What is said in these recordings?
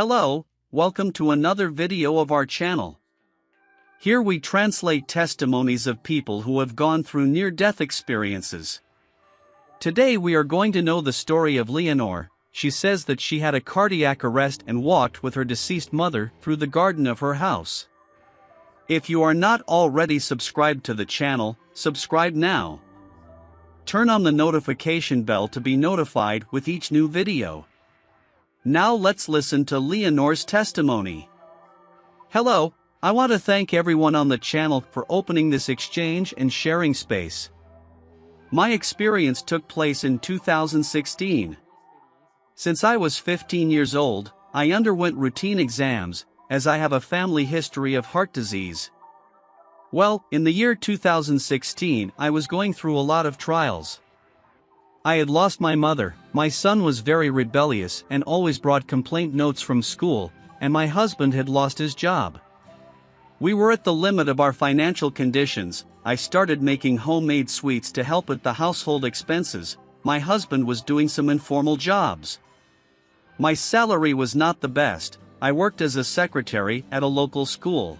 Hello, welcome to another video of our channel. Here we translate testimonies of people who have gone through near-death experiences. Today we are going to know the story of Leonor. She says that she had a cardiac arrest and walked with her deceased mother through the garden of her house. If you are not already subscribed to the channel, subscribe now. Turn on the notification bell to be notified with each new video. Now let's listen to Leonor's testimony. Hello, I want to thank everyone on the channel for opening this exchange and sharing space. My experience took place in 2016. Since I was 15 years old, I underwent routine exams, as I have a family history of heart disease. Well, in the year 2016 I was going through a lot of trials. I had lost my mother, my son was very rebellious and always brought complaint notes from school, and my husband had lost his job. We were at the limit of our financial conditions. I started making homemade sweets to help with the household expenses. My husband was doing some informal jobs. My salary was not the best. I worked as a secretary at a local school.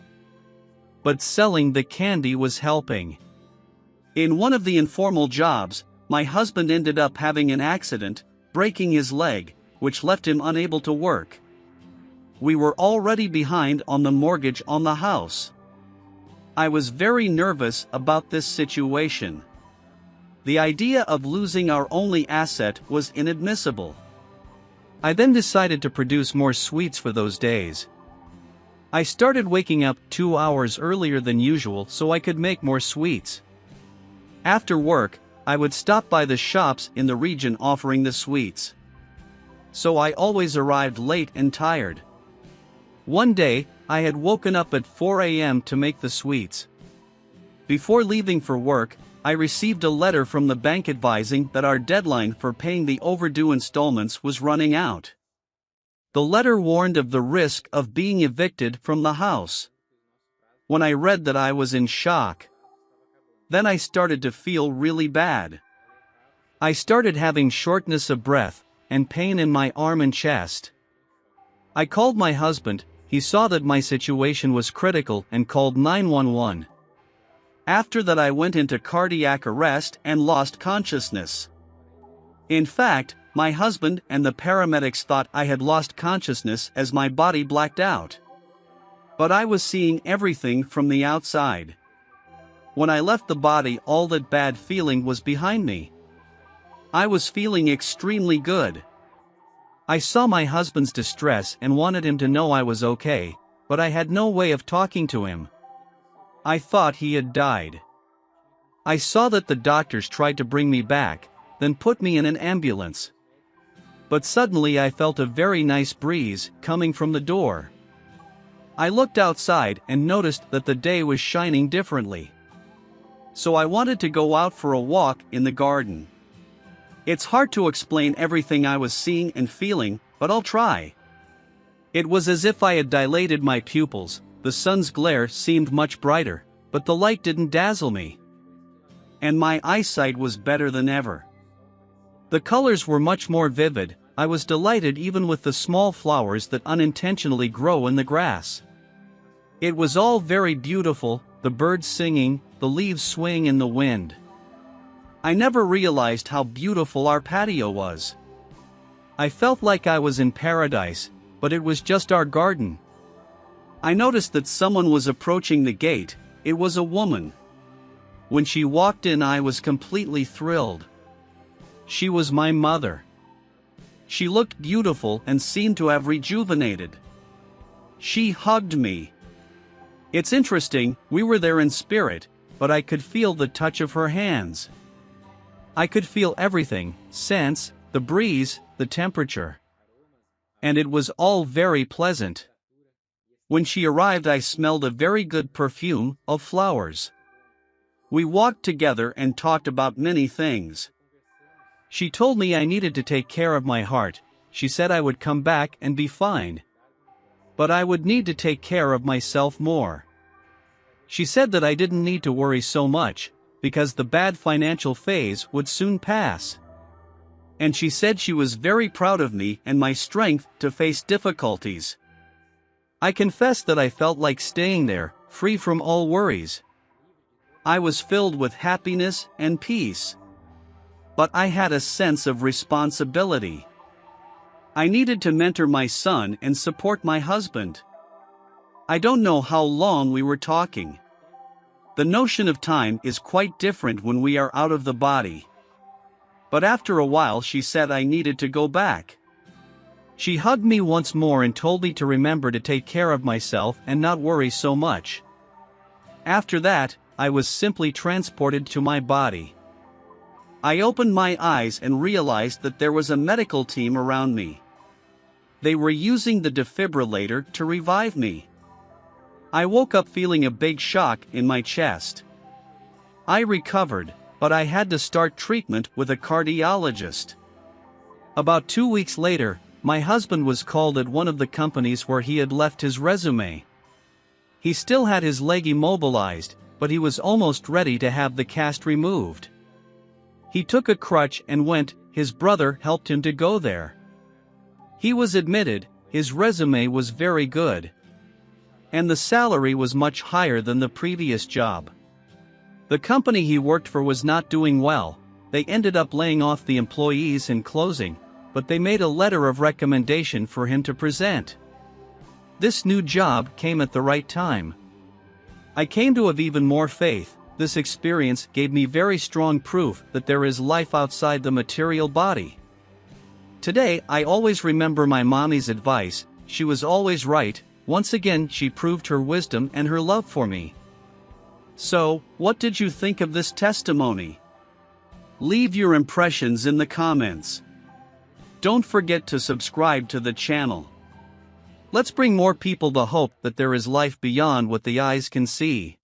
But selling the candy was helping. In one of the informal jobs, my husband ended up having an accident, breaking his leg, which left him unable to work. We were already behind on the mortgage on the house. I was very nervous about this situation. The idea of losing our only asset was inadmissible. I then decided to produce more sweets for those days. I started waking up 2 hours earlier than usual so I could make more sweets. After work, I would stop by the shops in the region offering the sweets. So I always arrived late and tired. One day, I had woken up at 4 a.m. to make the sweets. Before leaving for work, I received a letter from the bank advising that our deadline for paying the overdue installments was running out. The letter warned of the risk of being evicted from the house. When I read that, I was in shock. Then I started to feel really bad. I started having shortness of breath and pain in my arm and chest. I called my husband. He saw that my situation was critical and called 911. After that, I went into cardiac arrest and lost consciousness. In fact, my husband and the paramedics thought I had lost consciousness as my body blacked out. But I was seeing everything from the outside. When I left the body, all that bad feeling was behind me. I was feeling extremely good. I saw my husband's distress and wanted him to know I was okay, but I had no way of talking to him. I thought he had died. I saw that the doctors tried to bring me back, then put me in an ambulance. But suddenly I felt a very nice breeze coming from the door. I looked outside and noticed that the day was shining differently. So I wanted to go out for a walk in the garden. It's hard to explain everything I was seeing and feeling, but I'll try. It was as if I had dilated my pupils. The sun's glare seemed much brighter, but the light didn't dazzle me. And my eyesight was better than ever. The colors were much more vivid. I was delighted even with the small flowers that unintentionally grow in the grass. It was all very beautiful, the birds singing, the leaves swaying in the wind. I never realized how beautiful our patio was. I felt like I was in paradise, but it was just our garden. I noticed that someone was approaching the gate. It was a woman. When she walked in, I was completely thrilled. She was my mother. She looked beautiful and seemed to have rejuvenated. She hugged me. It's interesting, we were there in spirit, but I could feel the touch of her hands. I could feel everything, sense, the breeze, the temperature. And it was all very pleasant. When she arrived, I smelled a very good perfume of flowers. We walked together and talked about many things. She told me I needed to take care of my heart. She said I would come back and be fine. But I would need to take care of myself more. She said that I didn't need to worry so much, because the bad financial phase would soon pass. And she said she was very proud of me and my strength to face difficulties. I confess that I felt like staying there, free from all worries. I was filled with happiness and peace. But I had a sense of responsibility. I needed to mentor my son and support my husband. I don't know how long we were talking. The notion of time is quite different when we are out of the body. But after a while she said I needed to go back. She hugged me once more and told me to remember to take care of myself and not worry so much. After that, I was simply transported to my body. I opened my eyes and realized that there was a medical team around me. They were using the defibrillator to revive me. I woke up feeling a big shock in my chest. I recovered, but I had to start treatment with a cardiologist. About 2 weeks later, my husband was called at one of the companies where he had left his resume. He still had his leg immobilized, but he was almost ready to have the cast removed. He took a crutch and went, his brother helped him to go there. He was admitted, his resume was very good. And the salary was much higher than the previous job. The company he worked for was not doing well. They ended up laying off the employees and closing, but they made a letter of recommendation for him to present. This new job came at the right time. I came to have even more faith. This experience gave me very strong proof that there is life outside the material body. Today, I always remember my mommy's advice. She was always right. Once again, she proved her wisdom and her love for me. So, what did you think of this testimony? Leave your impressions in the comments. Don't forget to subscribe to the channel. Let's bring more people the hope that there is life beyond what the eyes can see.